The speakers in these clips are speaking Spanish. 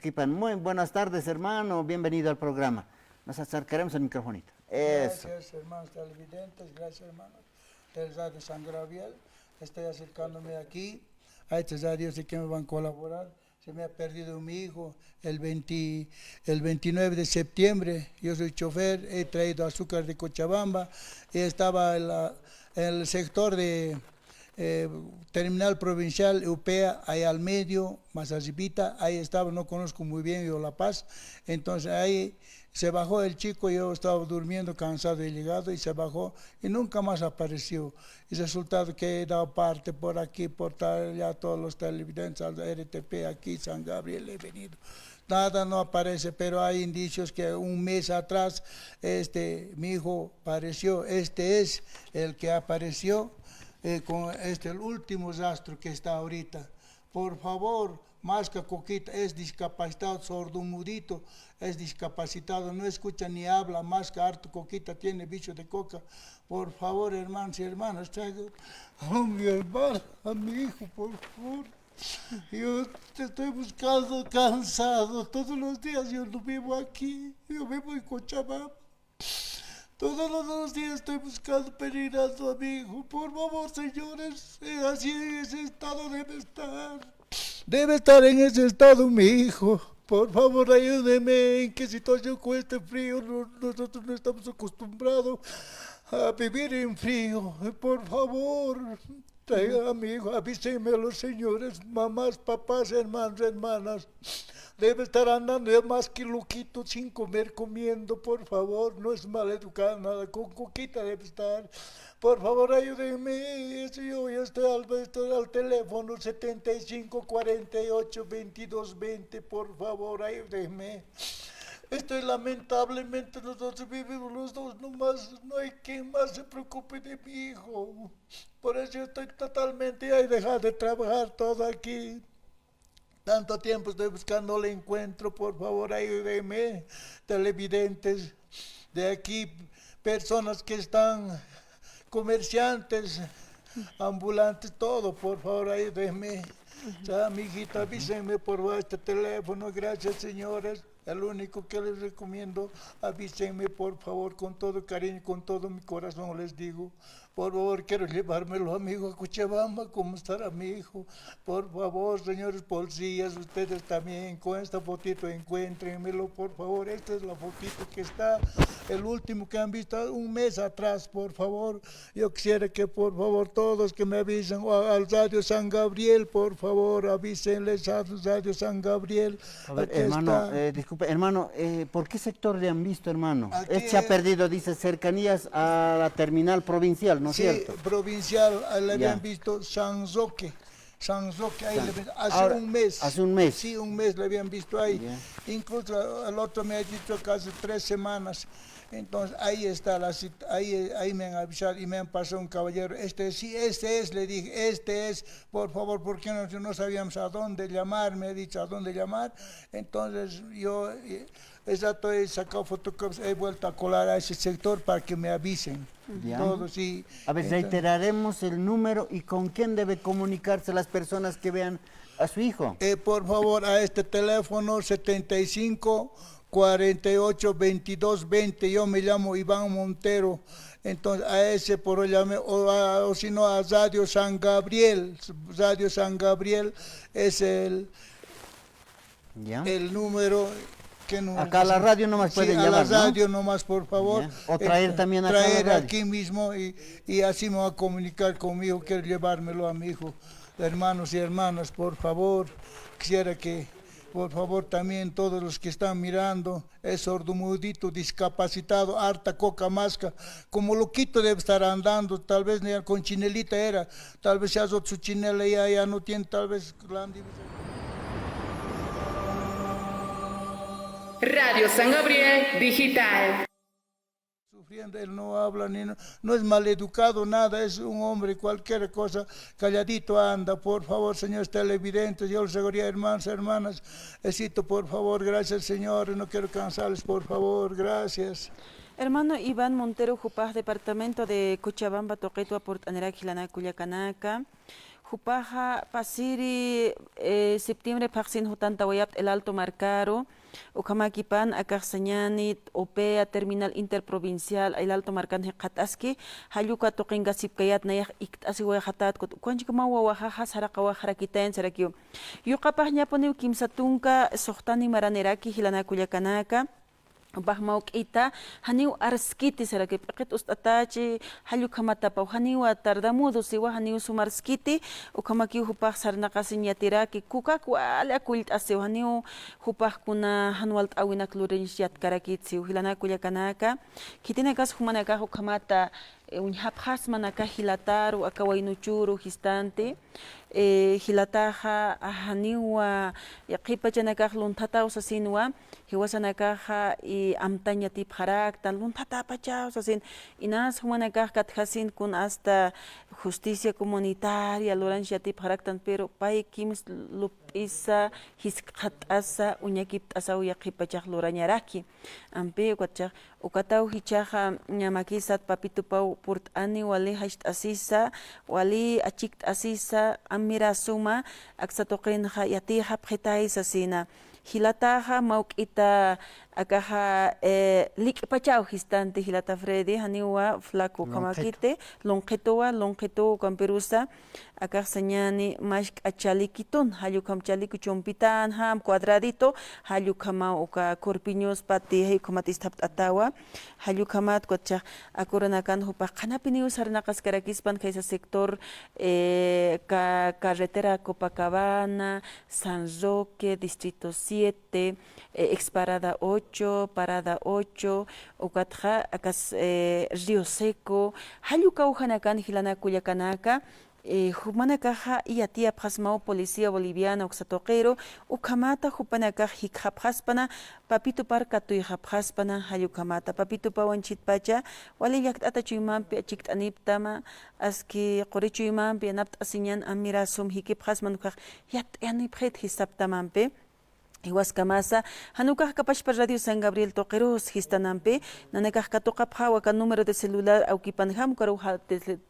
Kipan. Muy buenas tardes, hermano. Bienvenido al programa. Nos acercaremos al microfonito. Eso. Gracias, hermanos televidentes. Gracias, hermanos del Radio San Gabriel. Estoy acercándome aquí. A estos radios de que me van a colaborar. Se me ha perdido mi hijo el 29 de septiembre. Yo soy chofer, he traído azúcar de Cochabamba. Estaba en el sector de Terminal Provincial, UPEA, ahí al medio, más arribita, ahí estaba, no conozco muy bien yo La Paz. Entonces ahí se bajó el chico, yo estaba durmiendo, cansado y llegado, y se bajó y nunca más apareció. Y resultado que he dado parte por aquí, por tal, ya todos los televidentes, al RTP aquí, San Gabriel, he venido. Nada no aparece, pero hay indicios que un mes atrás mi hijo apareció. Este es el que apareció con el último rastro que está ahorita. Por favor, Masca Coquita es discapacitado, sordomudito, es discapacitado, no escucha ni habla. Masca harto Coquita tiene bicho de coca. Por favor, hermanos y hermanas, traigan a mi hermano, a mi hijo, por favor. Yo te estoy buscando cansado, todos los días yo no vivo aquí, yo vivo en Cochabamba. Todos los días estoy buscando peregrinando a mi hijo. Por favor, señores, así en ese estado debe estar. Debe estar en ese estado mi hijo. Por favor, ayúdeme en qué situación con este frío. Nosotros no estamos acostumbrados a vivir en frío. Por favor, traigan a mi hijo, avísenme a los señores, mamás, papás, hermanos, hermanas. Debe estar andando más que loquito sin comer, comiendo, por favor, no es mal educado nada, con Coquita debe estar. Por favor, ayúdenme, yo ya estoy al teléfono 75 48 22 20, por favor, ayúdenme. Lamentablemente, nosotros vivimos los dos nomás, no hay quien más se preocupe de mi hijo. Por eso yo estoy totalmente, he dejado de trabajar todo aquí. Tanto tiempo estoy buscando, no le encuentro, por favor ayúdenme, televidentes de aquí, personas que están, comerciantes, ambulantes, todo, por favor ayúdenme. Ya, mi hijita, avísenme por este teléfono, gracias señores. El único que les recomiendo, avísenme por favor, con todo cariño, con todo mi corazón les digo. Por favor, quiero llevármelo, amigo, a Cochabamba, ¿cómo estará mi hijo? Por favor, señores policías, ustedes también, con esta fotito encuéntrenmelo, por favor. Esta es la fotito que está, el último que han visto un mes atrás, por favor. Yo quisiera que, por favor, todos que me avisen, al Radio San Gabriel, por favor, avísenles al Radio San Gabriel. A ver, hermano, disculpe, hermano, ¿por qué sector le han visto, hermano? Aquí, Se ha perdido, dice, cercanías a la terminal provincial, ¿no es cierto? Sí, provincial, le habían Ya. visto San Roque, ahí le habían, hace Ahora, un mes. hace un mes. Sí, un mes le habían visto ahí. Ya. Incluso el otro me ha dicho que hace 3 semanas. Entonces ahí está la cita, ahí me han avisado y me han pasado un caballero. Sí, este es, le dije, este es, por favor, porque no sabíamos a dónde llamar, me ha dicho a dónde llamar. Entonces yo, exacto, he sacado fotocopias, he vuelto a colar a ese sector para que me avisen. Ya. Todos, sí. A ver, reiteraremos el número y con quién debe comunicarse las personas que vean a su hijo. Por favor, a este teléfono 75 48 22 20, yo me llamo Iván Montero. Entonces a ese por llame, o si no a Radio San Gabriel. Radio San Gabriel es el número. Acá a la radio nomás pueden llamar, a la radio, ¿no? Nomás, por favor. Ya. O traer también acá traer a la radio. aquí mismo y así me va a comunicar conmigo, quiero llevármelo a mi hijo. Hermanos y hermanas, por favor, quisiera que, por favor, también todos los que están mirando, es sordomudito, discapacitado, harta coca masca, como loquito debe estar andando, tal vez con chinelita era, tal vez ya su chinela ya no tiene, tal vez la han divisado. Radio San Gabriel Digital. Sufriendo, él no habla, no es maleducado, nada, es un hombre, cualquier cosa, calladito anda. Por favor, señores televidentes, yo les seguiría, hermanos, hermanas, necesito, por favor, gracias, señores, no quiero cansarles, por favor, gracias. Hermano Iván Montero, Jupaj, departamento de Cochabamba, Toquetua, Portanera, Quilana, Culiacanaca. Jupaja pasiri septiembre paxin hutanta wayap el Alto Marcaro. Ukamakipan akaksañanit OPEA Terminal Interprovincial el Alto Marcan Hekataski Hayuka Tokinga Sipkayat Nayak Iktasi Wajatat Kwanchikama Wawajaja Sarakawa Harakiten Sarakio Yukapaj Nyaponiu Kimsatunka Sohtani Maraneraki Hilana Kuyakanaka Bahmauk ita haniu arskiti sarake paket ustatachi halu kamata pau haniu tardamudo siwa haniu sumarskiti ukamaki hupah sarnaka sinyatiraki kuka kuala kulit aseu haniu hupah kuna hanualt awinak lurensiat karakit siu hilana kuyakanaka kitinakas humanaka hukamata unhapjas manaka hilataru akawainuchuru histante hilataja ahaniwa yaqipachanakaj luntata usasinwa hiwasanakaja y amtaña tip haraktan luntata pacha usasin inas humanakaj katjasin kun hasta justicia comunitaria lorancia tip haraktan pero pay kimis lupisa hiskatasa uñakiptasa uyaqipachaj lorañaraki ampe ukachaj ukataw hichaja ñamakisat papito pau purt ani wali hasht asisa wali achikt asisa amira suma aksatoqinja yatija pjetaisa sina hilataja maukita akaja likpachau histante hilata Freddy haniwa flaco kamakite longeto kamperusa akaj sañani mashk achalikitun hayukam chaliku chompitan ham cuadradito hayukama uka corpiños pati hayukamatistap atawa hayukamat kocha akuranakan hupa qanapini usarnaqas karakispan kaisa sector carretera Copacabana, San Roque, Distrito 7, Exparada 8, Parada 8, Ukatja, akas Río Seco, hayuka uhanakan hilana kuyakanaka, Humanakaja y atia pasmao policía boliviana oxatoquero, ukamata hupanaka hikhapaspana, papito parkatu y hapaspana, hayukamata, papito pawanchit pacha, wali yaktata chuimampi achikt aniptama, aski qorichuimampi anapt asinyan amirasum hikipasmanukaj, yat anipjet hisaptamampe. Iwaskamasa, hanukaj kapashpa Radio San Gabriel Toqueros, histanampe, nanekaj katokapja waka número de celular aukipanjam, karuja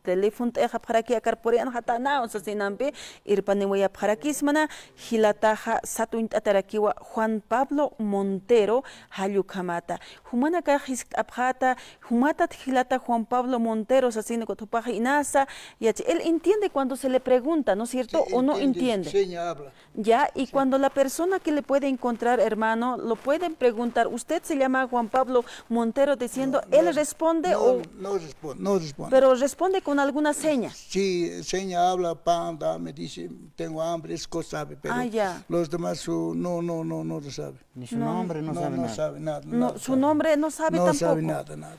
teléfono teja para que akarporean hatana, o sasinampe, irpanewaya para kismana, hilataja satuint atarakiwa Juan Pablo Montero, hayukamata. Humanaka hisk abjata, humatat hilata Juan Pablo Montero, sasine kotupaja inasa, y él entiende cuando se le pregunta, ¿no es cierto? Sí, O no entiende. Seña habla. Ya, y cuando la persona que le puede encontrar, hermano, lo pueden preguntar, ¿usted se llama Juan Pablo Montero? Diciendo, él responde o... No responde. Pero responde con alguna seña. Sí, seña habla, panda, me dice, tengo hambre, es cosa sabe, pero ya. los demás no lo sabe. Ni su nombre, no sabe No nada. sabe nada. No, nada su sabe. nombre no sabe No tampoco. sabe nada.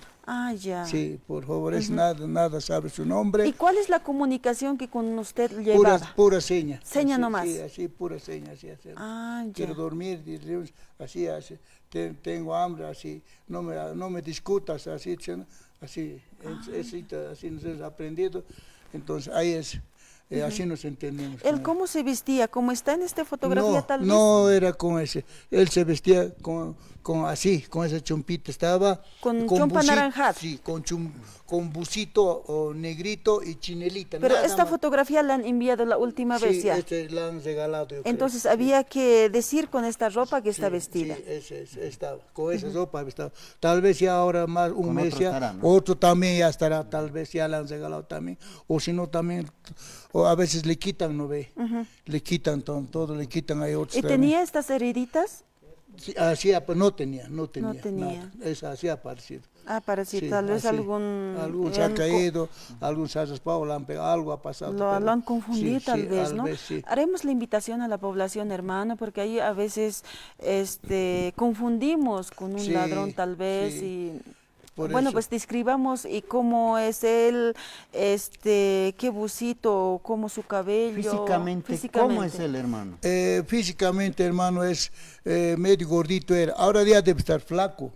Ya. Sí, por favor, es nada sabe su nombre. ¿Y cuál es la comunicación que con usted llevaba? Pura seña. Seña así, nomás. Sí, así, pura seña, así hacer. Ya. Quiero dormir, así, tengo hambre, así, no me discutas, así, así nos hemos aprendido. Entonces, ahí es, así nos entendemos. ¿Él cómo se vestía? ¿Cómo está en esta fotografía tal vez? No era con ese, él se vestía con esa chompita, estaba Con chompa busito, naranjada. sí, con busito o negrito y chinelita. Pero nada esta más. fotografía la han enviado la última Sí, vez ya. la han regalado. yo creo. Entonces había que decir con esta ropa que está Sí, vestida. Sí, estaba, con esa ropa estaba. Tal vez ya ahora más un Con mes otro ya, estará, ¿no? otro también ya estará, tal vez ya le han regalado también. O si no también, o a veces le quitan, ¿no ve? Le quitan todo, le quitan ahí otros. ¿Y también. tenía estas heriditas? Sí, así, no tenía. tenía. Nada. Es así ha parecido. Parecido, Sí, tal vez así. algún... se ha caído, algún se ha raspado, le han pegado, algo ha pasado. Lo han confundido sí, tal vez, ¿no? sí. Haremos la invitación a la población, hermano, porque ahí a veces confundimos con un Sí, ladrón tal vez sí. y... Por Bueno, eso. pues describamos y cómo es él, qué busito, cómo su cabello. Físicamente, ¿cómo es él, hermano? Físicamente, hermano, es medio gordito era. Ahora ya debe estar flaco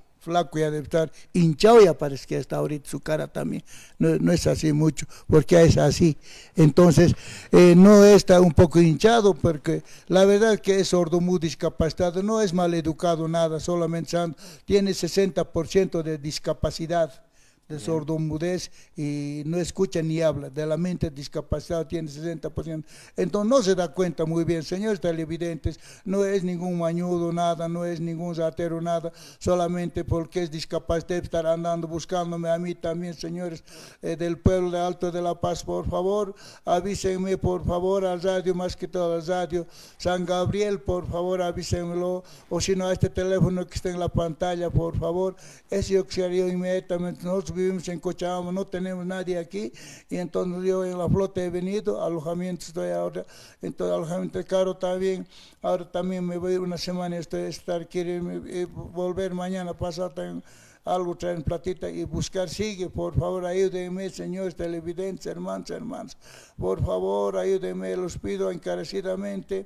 ya debe estar hinchado, ya parece que hasta ahorita su cara también no es así mucho, porque es así. Entonces, no está un poco hinchado, porque la verdad que es sordomudo discapacitado, no es mal educado nada, solamente tiene 60% de discapacidad. de sordomudez y no escucha ni habla, de la mente discapacitado tiene 60%. Entonces no se da cuenta muy bien, señores televidentes, no es ningún mañudo, nada, no es ningún ratero, nada, solamente porque es discapacitado estar andando buscándome a mí también, señores del pueblo de Alto de la Paz, por favor, avísenme por favor al radio, más que todo al radio San Gabriel, por favor avísenmelo, o si no a este teléfono que está en la pantalla, por favor, ese yo quería inmediatamente. Nosotros vivimos en Cochabamba, no tenemos nadie aquí, y entonces yo en la flota he venido, alojamiento estoy ahora, entonces alojamiento caro también, ahora también me voy una semana, estoy a estar, quiero volver mañana pasado, tengo algo, traen platita y buscar sigue, por favor ayúdenme, señores televidentes, hermanos, por favor ayúdenme, los pido encarecidamente,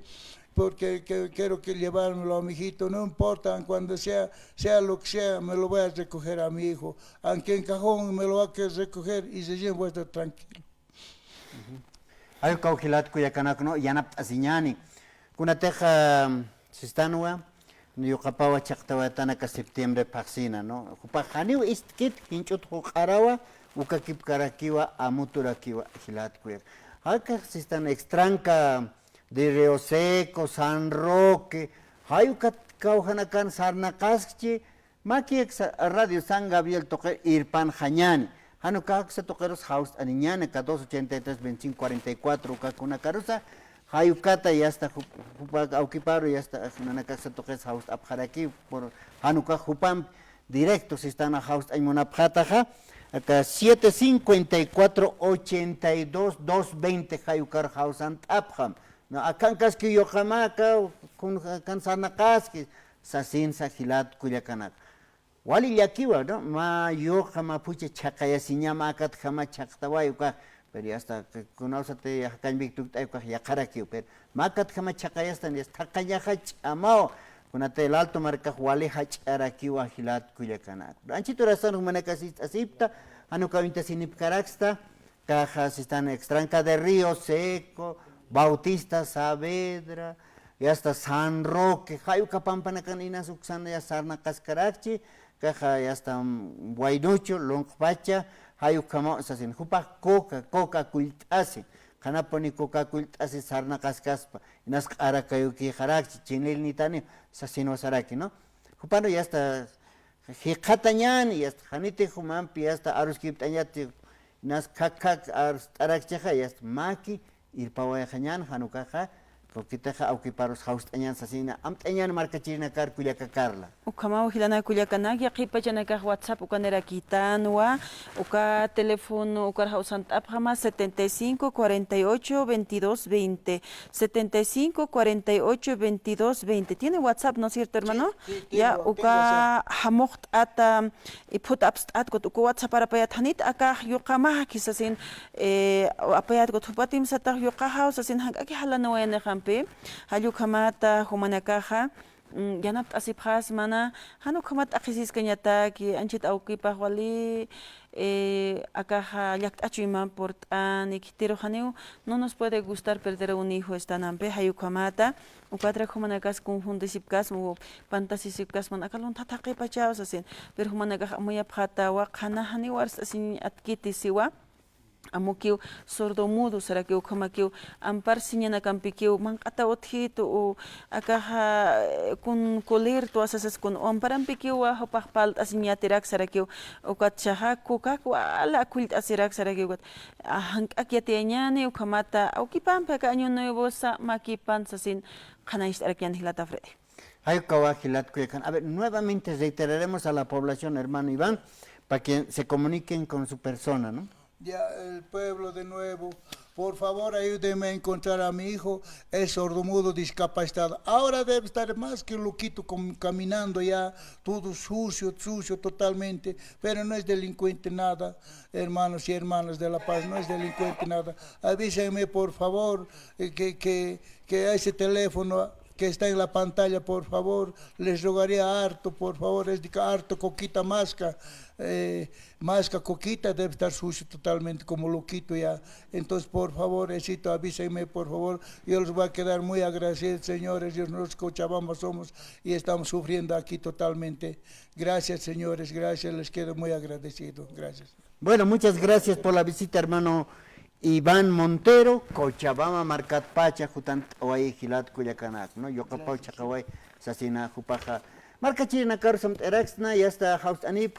porque quiero que llevármelo a mi hijito, no importa, cuando sea lo que sea, me lo voy a recoger a mi hijo, aunque en cajón me lo va a recoger y se lleva estar tranquilo. Ayo kaukilat kuyakanak no yanap asiñani. Kuna teja sistanua yuqapawa chaqtawatana ka septiembre paxina no. Jupa haniu istkit hinchut huqarawa ukakip karakiwa amuturakiwa hilat kuyak. Haka sistan extranca de Río Seco, San Roque, hayukat kauhanakan sarnaqaschi makiek radio San Gabriel toque irpan hañani. Hanu kaksa toqueros house aniñane 283-2544 kakuna carusa hayukata y hasta aukiparo y hasta nana kaksa toqueros house abjaraki por hanuka jupam directo si están a house aymona abjataja acá 754-82-220 hayukar house ant abham no akan kaski yohamaka kun kan sanakaski sasin sahilat kuyakanak wali yakiwa no ma yo jama puche chakaya siñama akat jama chaktawayo ka pero hasta conoce hakan biktuk ay ka yakaraki pero makat jama chakaya stan es takaya hach amao kunate el alto marca wali hach araki wa hilat kuyakana anchito rasan humana casi asipta anu ka vinta sinip karaksta cajas están extranca de Río Seco Bautista Saavedra y hasta San Roque hayuka pampana kanina suksana ya sarna kaskarachi caja ya está Guaynucho, Longpacha, hayukamo sasin jupa coca cultase, canaponi coca cultase sarna cascaspa, nas arakayuki harakchi, chinil nitani, sasino saraki, ¿no? Jupano ya está hikatañan y hasta hanite humampi, ya está aruskiptañati, nas kakak arakchaja, ya está maki, irpawayajañan, hanukaja, Kokitaja aukiparos haust añan sasina amt añan marca china kar kuyaka karla. Ukamau hilana kuyakanak yaqipa chanaka WhatsApp ukanera kitanwa uka teléfono ukar hausant abjama 75 48 22 20 75 48 22 20. ¿Tiene WhatsApp, no es cierto, hermano? Sí, ya tengo, uka hamocht ata put abst atkot uka WhatsApp para payat hanit aka yuqama kisasin apayat got hupatim satah yuqa hausasin hangaki halana wayne Halu kamata humanakaja yanap asipjas mana hanu kamat akisis kanyata ki anchit auki pahwali akaja yakt achuiman portan ikitiro haneu no nos puede gustar perder a un hijo esta nampe hayu kamata ukatra humanakas conjunto sipkas mu pantasi sipkas man akalon tataqi pachaos asin pero humanakaja moya phata wa khana hani wars asin atkiti siwa amukiu sordomudo será que ukamakiu ampar siñana campikiu mankata othito o akaja con coler to asas con amparan pikiu wa hopahpal asiñatirak será que ukatchaha kukak wala kult asirak será que hank akiatiañani ukamata aukipam peka año nuevo sa makipan sasin kanais arakian hilatafre. Hay kawajilat kuyakan. A ver, nuevamente reiteraremos a la población, hermano Iván, para que se comuniquen con su persona, ¿no? Ya el pueblo de nuevo, por favor ayúdenme a encontrar a mi hijo, es sordomudo discapacitado. Ahora debe estar más que loquito caminando ya, todo sucio totalmente, pero no es delincuente nada, hermanos y hermanas de La Paz, no es delincuente nada. Avísenme por favor que a ese teléfono que está en la pantalla, por favor, les rogaría harto, por favor, es de que harto coquita masca, coquita debe estar sucio totalmente como loquito ya. Entonces, por favor, Esito, avísenme, por favor, yo les voy a quedar muy agradecido, señores, yo nosotros Cochabamba somos y estamos sufriendo aquí totalmente. Gracias, señores, gracias, les quedo muy agradecido, gracias. Bueno, muchas gracias por la visita, hermano Iván Montero, Cochabamba, Marcat Pacha, Jutant Oay, Gilat, Cuyacanak, ¿no? Yocapau, Chacaway, Sasina, Jupaja, Marca China, Carson, Erexna, y hasta House Anip.